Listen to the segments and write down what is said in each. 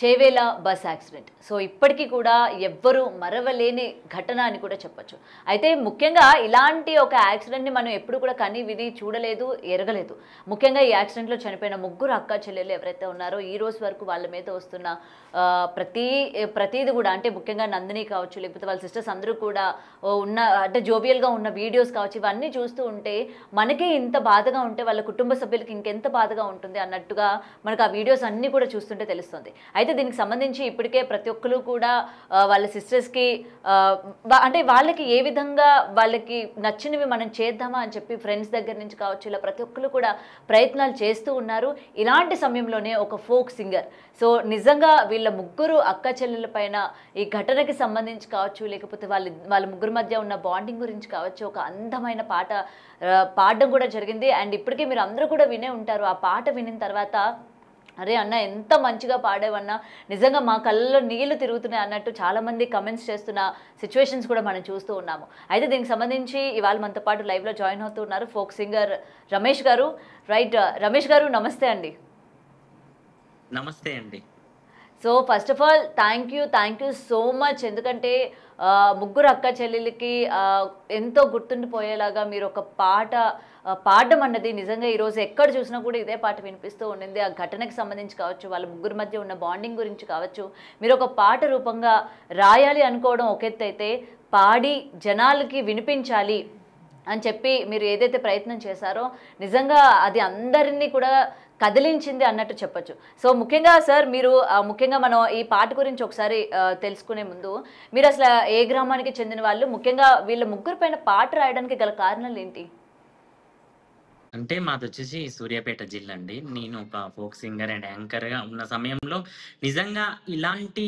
Chevella bus accident. So ఇప్పటికీ కూడా ఎవ్వరూ మరవలేని ఘటన అని కూడా చెప్పొచ్చు. అయితే ముఖ్యంగా ఇలాంటి ఒక యాక్సిడెంట్‌ని మనం ఎప్పుడు కూడా కని విని చూడలేదు, ఎరగలేదు. ముఖ్యంగా ఈ యాక్సిడెంట్‌లో చనిపోయిన ముగ్గురు అక్కా చెల్లెళ్ళు ఎవరైతే ఉన్నారో ఈ రోజు వరకు వాళ్ళ మీద వస్తున్న ప్రతీది కూడా అంటే ముఖ్యంగా నందిని కావచ్చు, లేకపోతే వాళ్ళ సిస్టర్స్ అందరూ కూడా ఉన్న అంటే జోవియల్‌గా ఉన్న వీడియోస్ కావచ్చు, ఇవన్నీ చూస్తూ ఉంటే మనకే ఇంత బాధగా ఉంటే వాళ్ళ కుటుంబ సభ్యులకి ఇంకెంత బాధగా ఉంటుంది అన్నట్టుగా మనకు ఆ వీడియోస్ అన్నీ కూడా చూస్తుంటే తెలుస్తుంది. అయితే దీనికి సంబంధించి ఇప్పటికే ప్రతి ఒక్కరు కూడా వాళ్ళ సిస్టర్స్‌కి అంటే వాళ్ళకి ఏ విధంగా వాళ్ళకి నచ్చినవి మనం చేద్దామా అని చెప్పి ఫ్రెండ్స్ దగ్గర నుంచి కావచ్చు, ఇలా ప్రతి ఒక్కరు కూడా ప్రయత్నాలు చేస్తూ ఉన్నారు. ఇలాంటి సమయంలోనే ఒక ఫోక్ సింగర్ సో నిజంగా వీళ్ళ ముగ్గురు అక్క చెల్లెల పైన ఈ ఘటనకి సంబంధించి కావచ్చు, లేకపోతే వాళ్ళ ముగ్గురు మధ్య ఉన్న బాండింగ్ గురించి కావచ్చు, ఒక అందమైన పాట పాడడం కూడా జరిగింది. అండ్ ఇప్పటికే మీరు అందరూ కూడా వినే ఉంటారు. ఆ పాట వినిన తర్వాత అరే అన్న ఎంత మంచిగా పాడేవన్నా, నిజంగా మా కళ్ళలో నీళ్లు తిరుగుతున్నాయి అన్నట్టు చాలామంది కమెంట్స్ చేస్తున్న సిచ్యువేషన్స్ కూడా మనం చూస్తూ ఉన్నాము. అయితే దీనికి సంబంధించి ఇవాళ మనతో పాటు లైవ్లో జాయిన్ అవుతూ ఉన్నారు ఫోక్ సింగర్ రమేష్ గారు. రైట్, రమేష్ గారు నమస్తే అండి. నమస్తే అండి. So first of all thank you so much. ఎందుకంటే ముగ్గురు అక్క చెల్లెలకి ఎంతో గుర్తుండిపోయేలాగా మీరు ఒక పాట పాడడం అన్నది నిజంగా ఈరోజు ఎక్కడ చూసినా కూడా ఇదే పాట వినిపిస్తూ ఉండింది. ఆ ఘటనకి సంబంధించి కావచ్చు, వాళ్ళ ముగ్గురు మధ్య ఉన్న బాండింగ్ గురించి కావచ్చు, మీరు ఒక పాట రూపంగా రాయాలి అనుకోవడం ఒక ఎత్తు అయితే, పాడి జనాలకి వినిపించాలి అని చెప్పి మీరు ఏదైతే ప్రయత్నం చేశారో నిజంగా అది అందరినీ కూడా కదిలించింది అన్నట్టు చెప్పొచ్చు. సో ముఖ్యంగా సార్ మీరు ముఖ్యంగా మనం ఈ పాట గురించి ఒకసారి తెలుసుకునే ముందు మీరు అసలు ఏ గ్రామానికి చెందిన వాళ్ళు, ముఖ్యంగా వీళ్ళ ముగ్గురు పైన పాట రాయడానికి గల కారణాలు ఏంటి? అంటే మాదొచ్చేసి సూర్యాపేట జిల్లా అండి. నేను ఒక ఫోక్ సింగర్ అండ్ యాంకర్‌గా ఉన్న సమయంలో నిజంగా ఇలాంటి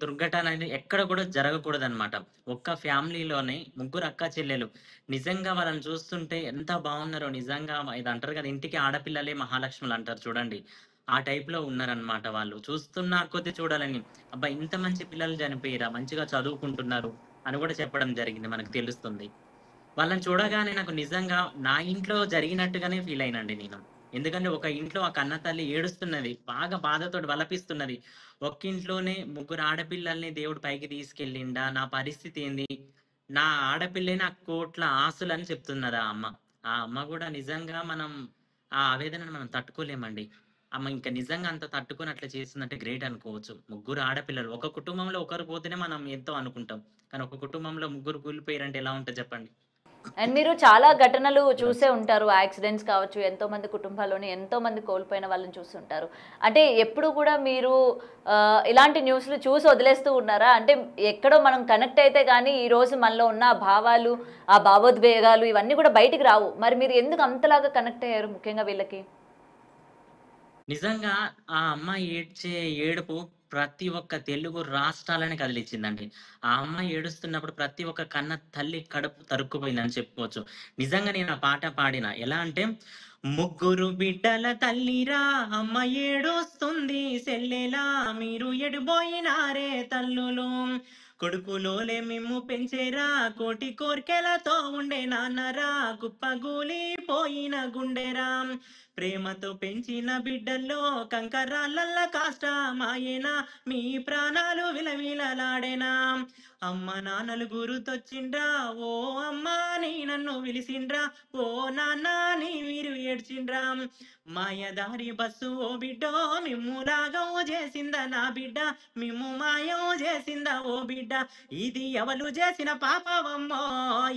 దుర్ఘటన అనేది ఎక్కడ కూడా జరగకూడదనమాట. ఒక్క ఫ్యామిలీలోనే ముగ్గురు అక్కా చెల్లెలు. నిజంగా వాళ్ళని చూస్తుంటే ఎంత బావున్నారో నిజంగా ఇది అంటారు కదా! ఇంటికి ఆడపిల్లలే మహాలక్ష్ములు అంటారు చూడండి. ఆ టైప్‌లో ఉన్నారనమాట వాళ్ళు. చూస్తున్న కొద్దీ చూడాలని, అబ్బా! ఇంత మంచి పిల్లలు చనిపోయిర్రా, మంచిగా చదువుకుంటున్నారు అని కూడా చెప్పడం జరిగింది. మనకు తెలుస్తుంది. వాళ్ళని చూడగానే నాకు నిజంగా నా ఇంట్లో జరిగినట్టుగానే ఫీల్ అయినండి నేను. ఎందుకంటే ఒక ఇంట్లో ఆ కన్నతల్లి ఏడుస్తున్నది. బాగా బాధతోటి వలపిస్తున్నది. ఒక్కింట్లోనే ముగ్గురు ఆడపిల్లల్ని దేవుడు పైకి తీసుకెళ్ళిండా? నా పరిస్థితి ఏంది? నా ఆడపిల్లే నాకు కోట్ల ఆస్తులని చెప్తున్నది ఆ అమ్మ. ఆ అమ్మ గూడా నిజంగా ఆ ఆవేదనను మనం తట్టుకోలేమండి. ఆమె ఇంక నిజంగా అంత తట్టుకొని అట్లా చేసిందంటే గ్రేట్ అనుకోవచ్చు. ముగ్గురు ఆడపిల్లలు. ఒక కుటుంబంలో ఒకరు పోతేనే మనం ఎంతో అనుకుంటాం. కానీ ఒక కుటుంబంలో ముగ్గురు కూలిపోయారంటే ఎలా ఉంటది చెప్పండి? అండ్ మీరు చాలా ఘటనలు చూసే ఉంటారు. యాక్సిడెంట్స్ కావచ్చు, ఎంతోమంది కుటుంబాల్లోని ఎంతోమంది కోల్పోయిన వాళ్ళని చూస్తుంటారు. అంటే ఎప్పుడు కూడా మీరు ఇలాంటి న్యూస్‌లు చూసి వదిలేస్తూ ఉన్నారా? అంటే ఎక్కడో మనం కనెక్ట్ అయితే గానీ, ఈరోజు మనలో ఉన్న ఆ భావాలు, ఆ భావోద్వేగాలు ఇవన్నీ కూడా బయటికి రావు. మరి మీరు ఎందుకు అంతలాగా కనెక్ట్ అయ్యారు ముఖ్యంగా వీళ్ళకి? నిజంగా ఆ అమ్మాయి ఏడ్చే ఏడుపు ప్రతి ఒక్క తెలుగు రాష్ట్రాలని కదిలిచ్చిందండి. ఆ అమ్మాయి ఏడుస్తున్నప్పుడు ప్రతి ఒక్క కన్న తల్లి కడుపు తరుక్కుపోయిందని చెప్పుకోవచ్చు. నిజంగా నేను ఆ పాట పాడిన. ఎలా అంటే, ముగ్గురు బిడ్డల తల్లిరా అమ్మ ఏడుస్తుంది సెల్లెలా మీరు ఎటుబోయినారే తల్లులు. కొడుకులోలే మిమ్ము పెంచేరా కోటి కోర్కెలతో ఉండే నాన్నరా కుప్పగూలిపోయిన గుండెరా. ప్రేమతో పెంచిన బిడ్డల్లో కంకరాలల్ల కాష్టమాయేనా మీ ప్రాణాలు విలవిలలాడేనా. అమ్మ నాన్నలు గుర్తొచ్చిండ్రా ఓ అమ్మ నీ నన్ను పిలిసిండ్రా ఓ నాన్న నీ మీరు ఏడ్చిండ్రా. మాయదారి బస్సు ఓ బిడ్డో మిమ్ము లాగం చేసిందా నా బిడ్డ మిమ్ము మాయం చేసిందా ఓ బిడ్డ. ఇది ఎవలు చేసిన పాపవమ్మో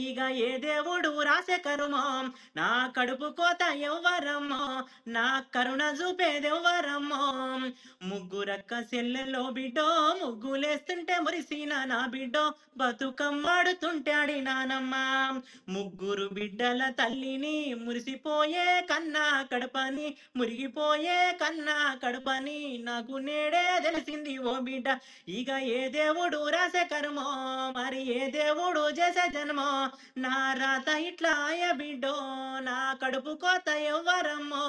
ఇక ఏ దేవుడు రాసే కరుమో. నా కడుపు కోత ఎవ్వరమ్మో నా కరుణ చూపేదెవ్వరమ్మో. ముగ్గురక్క సెల్లెల్లో బిడ్డో ముగ్గులేస్తుంటే మురిసిన నా బిడ్డో బతుకమ్మాడుతుంటే ఆడినానమ్మా. ముగ్గురు బిడ్డల తల్లిని మురిసిపోయే కన్నా కడపని మురిగిపోయే కన్నా కడపని నాకు నేడే తెలిసింది ఓ బిడ్డ. ఇక ఏ దేవుడు రాసే కర్మో మరి ఏ దేవుడు చేసే జన్మో. నా రాత ఇట్లా ఆయ బిడ్డో నా కడుపు కోత ఎవ్వరమ్మో.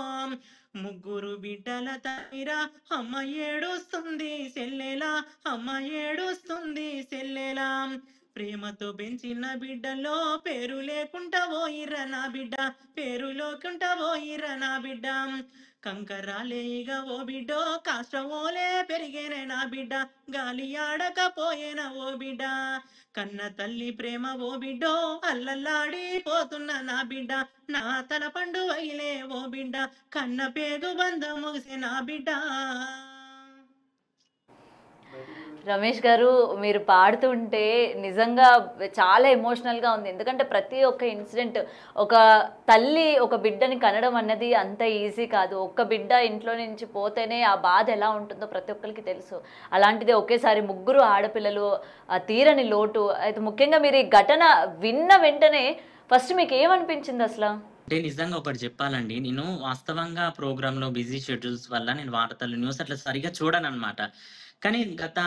ముగ్గురు బిడ్డల తల్లిరా అమ్మ ఏడుస్తుంది సెల్లెలా అమ్మ ఏడుస్తుంది సెల్లెలా. ప్రేమతో పెంచిన బిడ్డలో పేరు లేకుండా పోయిర్ర నా బిడ్డ, పేరు లేకుండా పోయిర్ర నా బిడ్డ. కంకరాలేగా ఓ బిడ్డో, కాష్టమోలే పెరిగేనే నా బిడ్డ, గాలి ఆడకపోయేన ఓ బిడ్డ. కన్న తల్లి ప్రేమ ఓ బిడ్డో, అల్లల్లాడిపోతున్న నా బిడ్డ, నా తల పండు వైలే ఓ బిడ్డ, కన్న పేగు బంధం ముగిసే నా బిడ్డ. రమేష్ గారు, మీరు పాడుతుంటే నిజంగా చాలా ఎమోషనల్గా ఉంది. ఎందుకంటే ప్రతి ఒక్క ఇన్సిడెంట్, ఒక తల్లి ఒక బిడ్డని కనడం అన్నది అంత ఈజీ కాదు. ఒక్క బిడ్డ ఇంట్లో నుంచి పోతేనే ఆ బాధ ఎలా ఉంటుందో ప్రతి ఒక్కరికి తెలుసు. అలాంటిది ఒకేసారి ముగ్గురు ఆడపిల్లలు, ఆ తీరని లోటు. అయితే ముఖ్యంగా మీరు ఈ ఘటన విన్న వెంటనే ఫస్ట్ మీకు ఏమనిపించింది అసలు? అంటే నిజంగా ఒకటి చెప్పాలండి. నేను వాస్తవంగా ప్రోగ్రామ్‌లో బిజీ షెడ్యూల్స్ వల్ల నేను వార్తలు, న్యూస్ అట్లా సరిగ్గా చూడననమాట. కానీ గత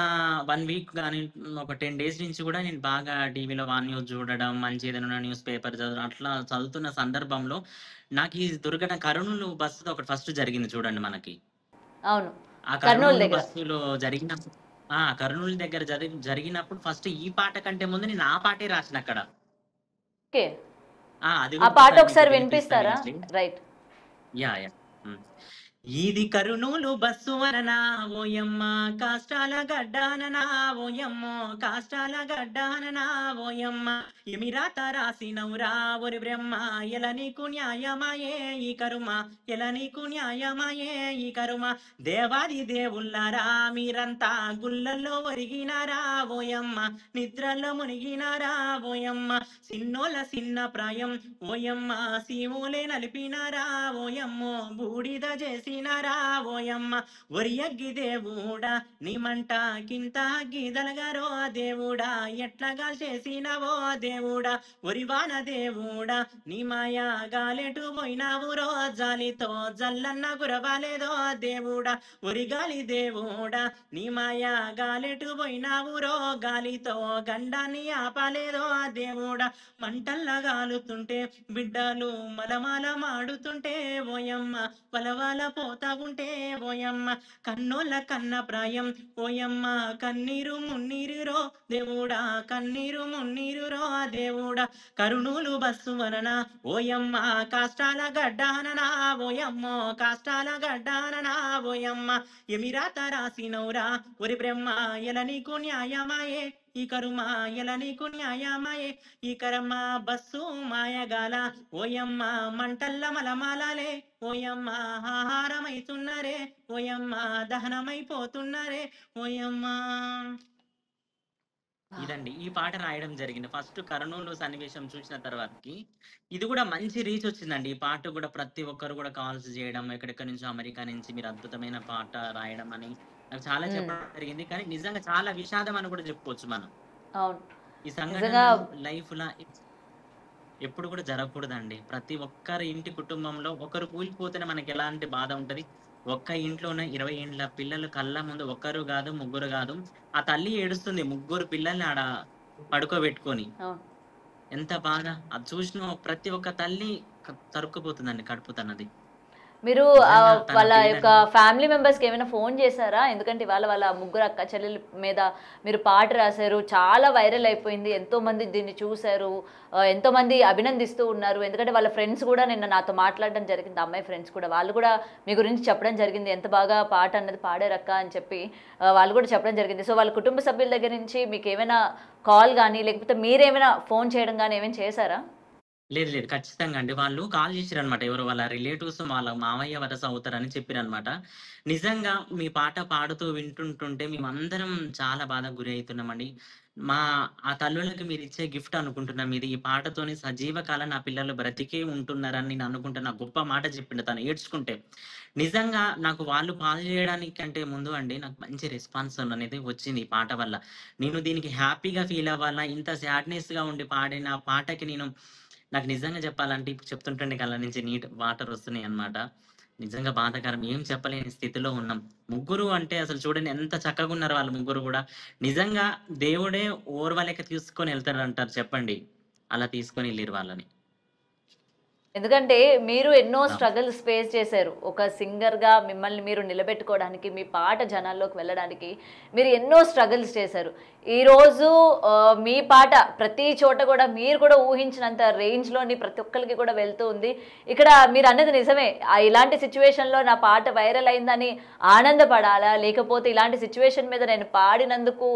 1 వీక్ గాని, ఒక 10 డేస్ నుంచి గూడా నేను బాగా టీవీలో వన్ న్యూస్ చూడడం, మంచి ఏదైనా న్యూస్ పేపర్ చదవడం అట్లా చదువుతున్న సందర్భంలో నాకు ఈ దుర్ఘటన కర్నూలు బస్సులో ఒకటి ఫస్ట్ జరిగింది చూడండి మనకి. అవును, ఆ కర్నూలు కర్నూలు దగ్గర. బస్సులో జరిగినప్పుడు కర్నూలు దగ్గర జరిగినప్పుడు ఫస్ట్ ఈ పాట కంటే ముందు నేను ఆ పాటే రాసినక్కడ. ఓకే, అది ఆ గూడా పాట ఒకసారి మీకు ఒకసారి వినిపిస్తా వినిపిస్తారా? వినండి. రైట్. యాహ్! హ్మ్. ఇది కర్నూలు బస్సు వరనా ఓయమ్మ, కాష్టాల గడ్డాననా ఓయమ్మో, కాష్టాల గడ్డాననా ఓయమ్మ. ఏమి రాత రాసినవురా ఓరి బ్రహ్మ, ఎల నీకు న్యాయమాయే ఈ కరుమ, ఎల నీకు న్యాయమాయే ఈ కరుమ. దేవాది దేవుళ్ళారా మీరంతా గుళ్ళల్లో ఒరిగినారా ఓయమ్మ, నిద్రలో మునిగినారా ఓయమ్మ. సిన్నోల సిన్న ప్రాయం ఓయమ్మ, సీమోలే నలిపినారా ఓయమ్మో, బూడిద చేసినారా ఓయమ్మ. ఒరియగ్గి దేవుడా నీ మంట కింత గీదలగారో దేవుడా, ఎట్లగా చేసినవో దేవుడా. ఒరివాన దేవుడా నీ మాయా గాలెటు పోయినావు రో, జాలితో జల్లన్న గురవాలేదో దేవుడా. ఒరిగాలి దేవుడా నీ మాయా గాలెటు పోయినావు రో, గాలితో గండాన్ని ఆపాలేదో దేవుడా. మంటల్లా గాలుతుంటే బిడ్డలు మలమల మాడుతుంటే ఓయమ్మ, వలవల పోతా ఉంటే ఓయమ్మ. కన్నోళ్ళ కన్న ప్రాయం ఓయమ్మ, కన్నీరు మున్నీరురో దేవుడా, కన్నీరు మున్నీరురో దేవుడా. కర్నూలు బస్సు వలన ఓయమ్మ, కాష్టాల గడ్డాననా ఓయమ్మో, కాష్టాల గడ్డాననా ఓయమ్మ. ఏమి రాత రాసినవురా ఒరి బ్రహ్మ, ఎల నీకు న్యాయమాయే ఈ కరుమ, ఎల నీకు న్యాయమాయే ఈ కరమ. బస్సు మాయగాల ఓయమ్మ, మంటల్ల మలమాలలే ఓయమ్మ, ఆహారమైతున్నరే ఓయమ్మ, దహనమైపోతున్నరే ఓయమ్మ. ఇదండి ఈ పాట రాయడం జరిగింది. ఫస్ట్ కర్నూలు సన్నివేశం చూసిన తర్వాతకి ఇది కూడా మంచి రీచ్ వచ్చిందండి. ఈ పాట కూడా ప్రతి ఒక్కరు కూడా కాల్స్ చేయడం, ఎక్కడెక్కడి నుంచో అమెరికా నుంచి మీరు అద్భుతమైన పాట రాయడం అని నాకు చాలా ఉమ్, చెప్పడం జరిగింది. కానీ నిజంగా చాలా విషాదం అని కూడా చెప్పుకోవచ్చు మనం. అవును, ఈ నిజంగా. సంఘటనలు లైఫ్‌ల ఎప్పుడు కూడా జరగకూడదండి. ప్రతి ఒక్కరి ఇంటి కుటుంబంలో ఒకరు కూలిపోతేనే మనకి ఎలాంటి బాధ ఉంటది. ఒక్క ఇంట్లోనే 20 ఏండ్ల పిల్లలు కళ్ళ ముందు ఒకరు గాదు, ముగ్గురు గాదు. ఆ తల్లి ఏడుస్తుంది ముగ్గురు పిల్లల్ని ఆడ పడుకోబెట్టుకొని. అవును, ఎంత బాధ! అది చూసిన ప్రతి ఒక్క తల్లి తరుక్కుపోతుందండి కడుపు తనది. మీరు నిజంగా తన వాళ్ళ యొక్క పిల్లని ఫ్యామిలీ మెంబర్స్కి ఏమైనా ఫోన్ చేశారా? ఎందుకంటే ఇవాళ వాళ్ళ ముగ్గురు అక్క చెల్లెల మీద మీరు పాట రాశారు, చాలా వైరల్ అయిపోయింది, ఎంతోమంది దీన్ని చూశారు, ఎంతోమంది అభినందిస్తూ ఉన్నారు. ఎందుకంటే వాళ్ళ ఫ్రెండ్స్ కూడా నిన్న నాతో మాట్లాడడం జరిగింది, అమ్మాయి ఫ్రెండ్స్ కూడా. వాళ్ళు కూడా మీ గురించి చెప్పడం జరిగింది, ఎంత బాగా పాట అన్నది పాడారక్క అని చెప్పి వాళ్ళు కూడా చెప్పడం జరిగింది. సో వాళ్ళ కుటుంబ సభ్యుల దగ్గర నుంచి మీకు ఏమైనా కాల్ కానీ, లేకపోతే మీరేమైనా ఫోన్ చేయడం కానీ ఏమైనా చేశారా? లేదు. లేదు. ఖచ్చితంగా అండి. వాళ్ళు కాల్ చేసిరనమాట. ఎవరో వాళ్ళ రిలేటివ్స్ వాళ్ళ మామయ్య వరస అవుతారని చెప్పిరనమాట. నిజంగా మీ పాట పాడుతూ వింటుంటుంటే మేమందరం చాలా బాధకు గురి అయితున్నామండి. మా ఆ తల్లులకి మీరిచ్చే గిఫ్ట్ అనుకుంటున్నాం ఇది. ఈ పాటతోని సజీవ కాలం నా పిల్లలు బ్రతికే ఉంటున్నారని నేను అనుకుంటున్నా. గొప్ప మాట చెప్పిండు తను ఏడ్చుకుంటే. నిజంగా నాకు వాళ్ళు కాల్ చేయడానికంటే ముందు అండి నాకు మంచి రెస్పాన్స్ అనేది వచ్చింది ఈ పాట వల్ల. నేను దీనికి హ్యాపీగా ఫీల్ అవ్వాలా, ఇంత సాడ్‌నెస్‌గా ఉండి పాడిన పాటకి నాకు నిజంగా చెప్పాలంటే ఇప్పుడు చెప్తుంటేనే కళ్ళ నుంచి వాటర్ వస్తున్నాయన్నమాట. నిజంగా బాధాకరం. ఏం చెప్పలేని స్థితిలో ఉన్నాం. ముగ్గురు అంటే అసలు చూడండి ఎంత చక్కగున్నారో వాళ్ళు ముగ్గురు గూడా. నిజంగా దేవుడే ఓర్వలేక తీసుకొని ఎళ్తాడంటారు చెప్పండి. అలా తీసుకొని ఎళ్ళిర్రు వాళ్ళని. ఎందుకంటే మీరు ఎన్నో ఆ! స్ట్రగుల్స్ ఫేస్ చేశారు. ఒక సింగర్‌గా మిమ్మల్ని మీరు నిలబెట్టుకోవడానికి, మీ పాట జనాల్లోకి వెళ్ళడానికి మీరు ఎన్నో స్ట్రగుల్స్ చేశారు. ఈరోజు మీ పాట ప్రతి చోట కూడా మీరు కూడా ఊహించినంత రేంజ్‌లోని ప్రతి ఒక్కళ్ళకి కూడా వెళ్తూ ఉంది. ఇక్కడ మీరన్నది నిజమే. ఇలాంటి సిట్యుయేషన్‌లో నా పాట వైరల్ అయిందని ఆనందపడాలా? లేకపోతే ఇలాంటి సిట్యుయేషన్ మీద నేను పాడినందుకు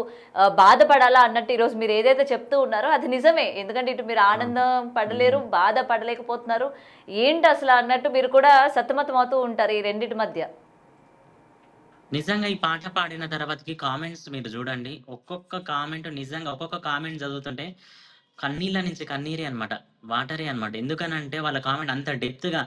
బాధపడాలా అన్నట్టు ఈరోజు మీరు ఏదైతే చెప్తూ ఉన్నారో అది నిజమే. ఎందుకంటే ఇటు మీరు అవును. ఆనందం పడలేరు, హ్మ్. బాధ పడలేకపోతున్నారు. ఏంటి అసల అన్నట్టు మీరు కూడా సతమతం అవుతూ ఉంటారు ఈ రెండిటి మధ్య. నిజంగా ఈ పాట పాడిన తర్వాతకి కామెంట్స్ మీరు జూడండి. ఒక్కొక్క కామెంట్ నిజంగా ఒక్కొక్క కామెంట్ చదువుతుంటే కన్నీళ్ళ నుంచి కన్నీరే అన్నమాట. వాటరే అన్నమాట. ఎందుకనంటే వాళ్ళ కామెంట్ అంత డెప్త్‌గా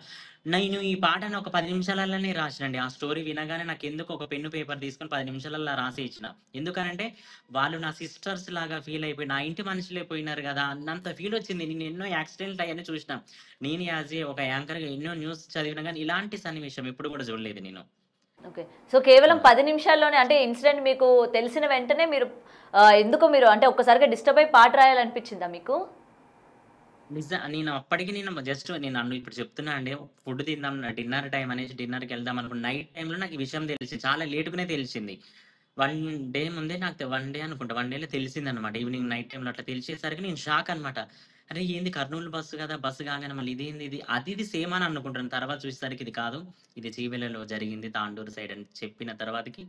నేను ఈ పాటను ఒక 10 నిమిషాలలోనే రాసినండి. ఆ స్టోరీ వినగానే నాకెందుకో ఒక పెన్ను, పేపర్ తీసుకొని 10 నిమిషాలల్ల రాసి ఇచ్చిన. ఎందుకనంటే వాళ్ళు నా సిస్టర్స్ లాగా ఫీల్ అయిపోయి, నా ఇంటి మనుషులే పోయినారు గదా! అన్నంత ఫీలొచ్చింది. నేను ఎన్నో యాక్సిడెంట్లు అయన్నీ చూసినా. నేను యాస్ ఒక యాంకర్‌గా ఎన్నో న్యూస్ చదివినా గానీ ఇలాంటి సన్నివేశం ఎప్పుడు గూడా చూడలేదు నేను. ఓకే. సో, కేవలం ఆ! 10 నిమిషాల్లోనే అంటే ఇన్సిడెంట్ మీకు తెలిసిన వెంటనే మీరు ఎందుకో మీరు అంటే ఒక్కసారిగా డిస్టర్బ్ అయ్యి పాట రాయాలనిపించిందా మీకు? నేను అప్పటికి జస్ట్ నేను నన్ను ఇప్పుడు చెప్తున్నా అండి. ఫుడ్ తిందాం డిన్నర్ టైమ్ అనేసి డిన్నర్‌కెళ్దాం అనుకున్న నైట్ టైమ్‌లో నాకు ఈ విషయం తెలిసింది. చాలా లేట్‌గానే తెలిసింది. 1 డే ముందే నాకు 1 డే అనుకుంటా. 1 డేలో తెలిసిందనమాట. ఈవినింగ్ నైట్ టైమ్‌లో అట్లా తెలిసేసరికి నేను షాక్ అనమాట. అరే! ఏంది కర్నూలు బస్సు కదా! బస్సు కాగానే మళ్ళీ ఇదేంది ఇది? అది ఇది సేమ్ అని అనుకుంటాను. తర్వాత చూసేసరికి ఇది కాదు. ఇది చీవెలలో జరిగింది తాండూరు సైడ్ అని చెప్పిన తర్వాతకి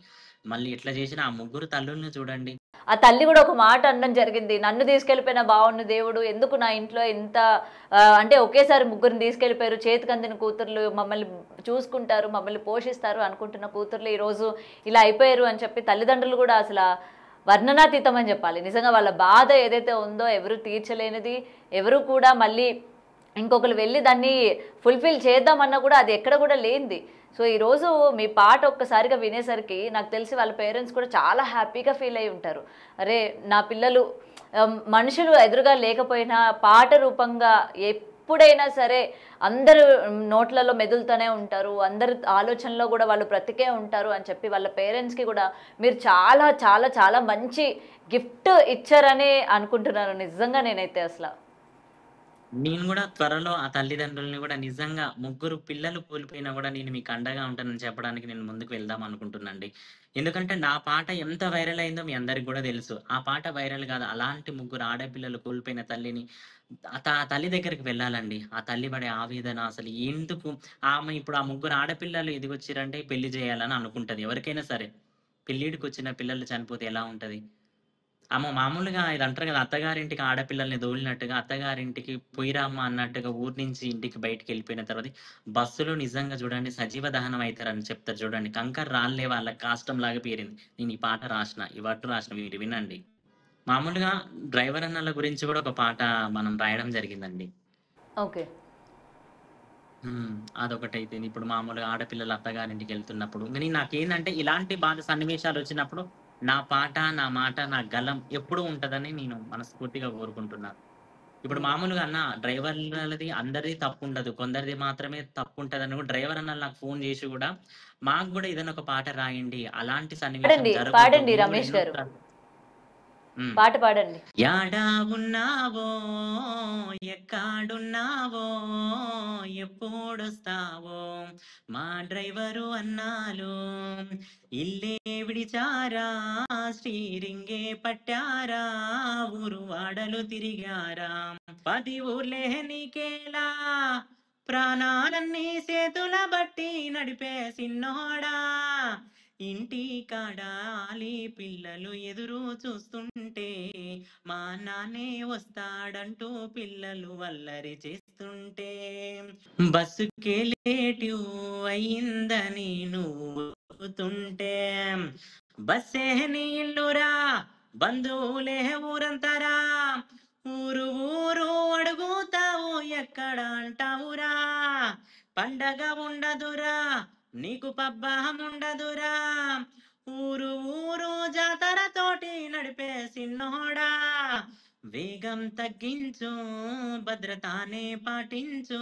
మళ్ళీ ఎట్లా చేసినా ఆ ముగ్గురు తల్లుల్ని చూడండి. ఆ తల్లి గూడా ఒక మాట అనడం జరిగింది. "నన్ను తీసుకెళ్ళిపోయిన బావుండు దేవుడు. ఎందుకు నా ఇంట్లో ఇంత అంటే ఒకేసారి ముగ్గురిని తీసుకెళ్ళిపోయారు. చేతికందిన కూతుర్లు మమ్మల్ని చూసుకుంటారు, మమ్మల్ని పోషిస్తారు అనుకుంటున్న కూతుర్లు ఈరోజు ఇలా అయిపోయారు" అని చెప్పి తల్లిదండ్రులు గూడా వర్ణనాతీతం అని జెప్పాలి. నిజంగా వాళ్ళ బాధ ఏదైతే ఉందో ఎవరు తీర్చలేనిది. ఎవరు కూడా మళ్ళీ ఇంకొకళ్ళు వెళ్లి దాన్ని ఫుల్‌ఫిల్ చేద్దామన్నా కూడా అది ఎక్కడ కూడా లేనిది. సో, ఈరోజు మీ పాట ఒక్కసారిగా వినేసరికి నాకు తెలిసి వాళ్ళ పేరెంట్స్ కూడా చాలా హ్యాపీగా ఫీల్ అయ్యి ఉంటారు. అరే! నా పిల్లలు మనుషులు ఎదురుగా లేకపోయినా పాట రూపంగా ఎప్పుడైనా సరే అందరు నోట్లలో మెదులుతూనే ఉంటారు. అందరి ఆలోచనలో కూడా వాళ్ళు బ్రతికే ఉంటారు అని చెప్పి వాళ్ళ పేరెంట్స్‌కి కూడా మీరు చాలా చాలా చాలా మంచి గిఫ్ట్ ఇచ్చారని అనుకుంటున్నాను నిజంగా నేనైతే అసల. నేను గూడా త్వరలో ఆ తల్లిదండ్రులని గూడా నిజంగా ముగ్గురు పిల్లలు కోల్పోయినా గూడా నేను మీకు అండగా ఉంటానని చెప్పడానికి నేను ముందుకు వెళ్దాం అనుకుంటున్నాండి. ఎందుకంటే నా పాట ఎంత వైరల్ అయిందో మీ అందరికి గూడా తెలుసు. ఆ పాట వైరల్ గాదు. అలాంటి ముగ్గురు ఆడపిల్లలు కోల్పోయిన తల్లిని ఆ తల్లి దగ్గరికి వెళ్ళాలండి. ఆ తల్లి పడే ఆవేదన అసలు ఎందుకు ఆమె ఇప్పుడు ఆ ముగ్గురు ఆడపిల్లలు ఎదిగొచ్చిర్రంటే పెళ్లి చేయాలని అనుకుంటది ఎవరికైనా సరే. పెళ్ళిడికొచ్చిన పిల్లలు చనిపోతే ఎలా ఉంటది? మామూలుగా ఇదంటారు గదా! అత్తగారింటికి ఆడపిల్లల్ని దోలినట్టుగా, అత్తగారింటికి పొయ్యిరామ్మా అన్నట్టుగా ఊరు నుంచి ఇంటికి బయటికెళ్ళిపోయిన తర్వాత, బస్సులో నిజంగా చూడండి సజీవ దహనం అయితారని చెప్తారు చూడండి. కంకర రాళ్ళే వాళ్ళకి కాష్టంలాగా పేరింది. నేను ఈ పాట రాసిన, ఈ వర్డ్ రాసిన మీరు వినండి. మామూలుగా డ్రైవర్ అన్నల గురించి గూడా ఒక పాట మనం రాయడం జరిగిందండి. ఓకే. హ్మ్. అదొకటైతేంది. ఇప్పుడు మామూలుగా ఆడపిల్లలు అత్తగారింటికెళ్తున్నప్పుడు నాకేందంటే ఇలాంటి బాధ సన్నివేశాలొచ్చినప్పుడు నా పాట, నా మాట, నా గలం ఎప్పుడూ ఉంటదని నేను మనస్ఫూర్తిగా కోరుకుంటున్నాను. ఇప్పుడు హ్మ్. మామూలుగా డ్రైవర్లది అందరిది తప్పుండదు. కొందరిది మాత్రమే తప్పుంటదని గూడా డ్రైవర్ అన్నలు నాకు ఫోను జేసి గూడా, మాకు గూడా ఏదైనా ఒక పాట రాయండి. అలాంటి సన్నివేశం పాడండి. జరగొద్దు. పాడండి మేము గూడా రమేష్ ఎన్నో గారు. హ్మ్. పాట పాడండి. యాడా ఉన్నావో ఎక్కడున్నావో ఎప్పుడొస్తావో మా డ్రైవరు అన్నాలు ఇల్లే విడిచారా స్టీరింగే పట్టారా ఊరు వాడలు తిరిగారా 10 ఊర్లే నీకేలా ప్రాణాలన్నీ చేతుల బట్టి నడిపే సిన్నోడా ఇంటి కాడ ఆలి పిల్లలు ఎదురు చూస్తుంటే మా నాన్నే వస్తాడంటూ పిల్లలు వల్లరి చేస్తుంటే బస్సుకే లేటు అయిందని నువ్వు చెబుతుంటే బస్సే నీ ఇల్లురా బంధువులే ఊరంతారా ఊరు ఊరు అడుగుతావు ఎక్కడ అంటావురా పండగ ఉండదురా నీకు పబ్బహం ఉండదురా ఊరు ఊరు జాతర తోటి నడిపే సిన్నోడా వేగం తగ్గించు భద్రతానే పాటించు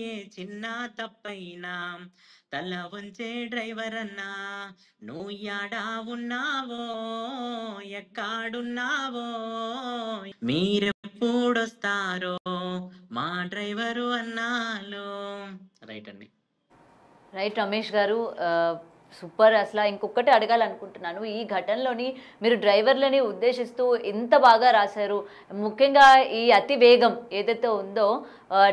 ఏ చిన్న తప్పైనా తల వంచే డ్రైవర్ అన్నా నువ్వు యాడా ఉన్నావో ఎక్కడున్నావో మీరెప్పుడొస్తారో మా డ్రైవరు అన్నాలో. రైట్ అండి. రైట్ రమేష్ గారు. సూపర్. అసలు ఇంకొకటి అడగాలనుకుంటున్నాను. ఈ ఘటనలోని మీరు డ్రైవర్లని ఉద్దేశిస్తూ ఎంత బాగా రాశారు. ముఖ్యంగా ఈ అతి వేగం ఏదైతే ఉందో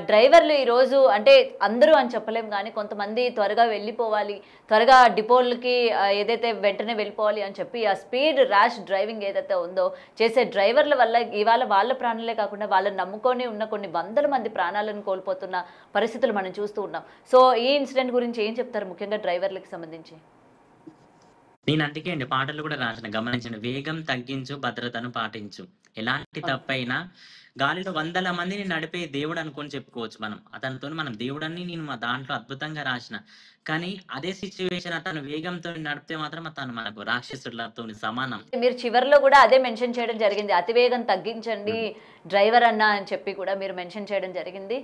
డ్రైవర్లు ఈరోజు అంటే అందరూ అని చెప్పలేం కానీ కొంతమంది త్వరగా వెళ్ళిపోవాలి, త్వరగా డిపోలకి ఏదైతే వెంటనే వెళ్ళిపోవాలి అని చెప్పి ఆ స్పీడ్ ర్యాష్ డ్రైవింగ్ ఏదైతే ఉందో చేసే డ్రైవర్ల వల్ల ఇవాళ వాళ్ళ ప్రాణాలే కాకుండా వాళ్ళని నమ్ముకొని ఉన్న కొన్ని వందల మంది ప్రాణాలను కోల్పోతున్న పరిస్థితులు మనం చూస్తూ ఉన్నాం. సో ఈ ఇన్సిడెంట్ గురించి ఏం చెప్తారు ముఖ్యంగా డ్రైవర్లకు సంబంధించి? నేను అందుకే అండి పాటలు కూడా రాసిన గమనించండి. వేగం తగ్గించు, భద్రతను పాటించు. ఎలాంటి అవును. తప్పైనా గాలిలో వందల మందిని నడిపే దేవుడు అనుకోని చెప్పుకోవచ్చు మనం. అతనితోని మనం దేవుడని నేను మా దాంట్లో అద్భుతంగా రాసిన. కానీ అదే సిట్యుయేషన్ అతను వేగంతో నడిపితే మాత్రం అతను మనకు రాక్షసులతోని సమానం. మీరు చివర్లో కూడా అదే మెన్షన్ చేయడం జరిగింది. అతివేగం తగ్గించండి హ్మ్. డ్రైవర్ అన్న అని చెప్పి కూడా మీరు మెన్షన్ చేయడం జరిగింది.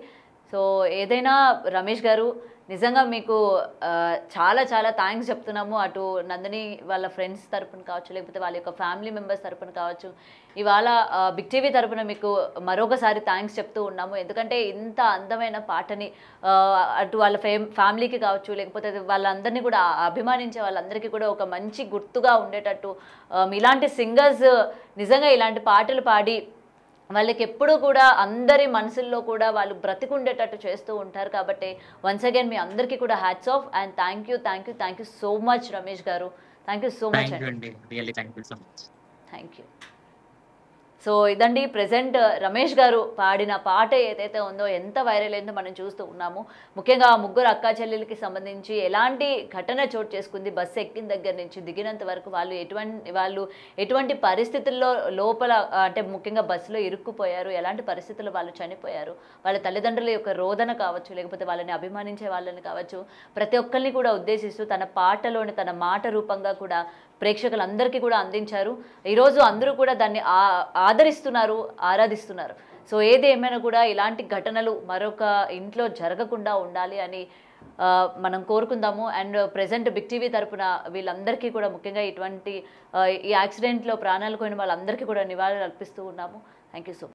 సో ఏదైనా రమేష్ గారు నిజంగా మీకు చాలా చాలా థ్యాంక్స్ చెప్తున్నాము. అటు నందిని వాళ్ళ ఫ్రెండ్స్ తరపున కావచ్చు, లేకపోతే వాళ్ళ యొక్క ఫ్యామిలీ మెంబర్స్ తరపున కావచ్చు, ఇవాళ బిగ్ టీవీ తరపున మీకు మరొకసారి థ్యాంక్స్ చెప్తూ ఉన్నాము. ఎందుకంటే ఇంత అందమైన పాటని అటు వాళ్ళ ఫ్యామిలీకి కావచ్చు, లేకపోతే వాళ్ళందరినీ కూడా అభిమానించే వాళ్ళందరికీ కూడా ఒక మంచి గుర్తుగా ఉండేటట్టు ఇలాంటి సింగర్స్ నిజంగా ఇలాంటి పాటలు పాడి వాళ్ళకి ఎప్పుడూ కూడా అందరి మనసుల్లో కూడా వాళ్ళు బ్రతికుండేటట్టు చేస్తూ ఉంటారు. కాబట్టి వన్స్ అగైన్ మీ అందరికీ కూడా hats off and thank you so much Ramesh garu. Thank you so much thank you అండి. అండి. Really thank you so much. Thank you. So ఇదండి ప్రెజెంట్ రమేష్ గారు పాడిన పాట ఏదైతే ఉందో ఎంత వైరల్ అయిందో మనం చూస్తూ ఉన్నాము. ముఖ్యంగా ఆ ముగ్గురు అక్కా చెల్లెలకి సంబంధించి ఎలాంటి ఘటన చోటు చేసుకుంది, బస్సు ఎక్కిన దగ్గర నుంచి దిగినంత వరకు వాళ్ళు ఎటువంటి పరిస్థితుల్లో లోపల అంటే ముఖ్యంగా బస్సులో ఇరుక్కుపోయారు, ఎలాంటి పరిస్థితుల్లో వాళ్ళు చనిపోయారు, వాళ్ళ తల్లిదండ్రుల యొక్క రోదన కావచ్చు, లేకపోతే వాళ్ళని అభిమానించే వాళ్ళని కావచ్చు, ప్రతి ఒక్కరిని కూడా ఉద్దేశిస్తూ తన పాటలోని తన మాట రూపంగా కూడా ప్రేక్షకులందరికీ కూడా అందించారు. ఈరోజు అందరూ కూడా దాన్ని ఆదరిస్తున్నారు, ఆరాధిస్తున్నారు. సో ఏది ఏమైనా కూడా ఇలాంటి ఘటనలు మరొక ఇంట్లో జరగకుండా ఉండాలి అని మనం కోరుకుందాము. అండ్ ప్రెజెంట్ బిగ్ టీవీ తరపున వీళ్ళందరికీ కూడా ముఖ్యంగా ఇటువంటి ఈ యాక్సిడెంట్లో ప్రాణాలు పోయిన వాళ్ళందరికీ కూడా నివాళులు అర్పిస్తూ ఉన్నాము. Thank you so much.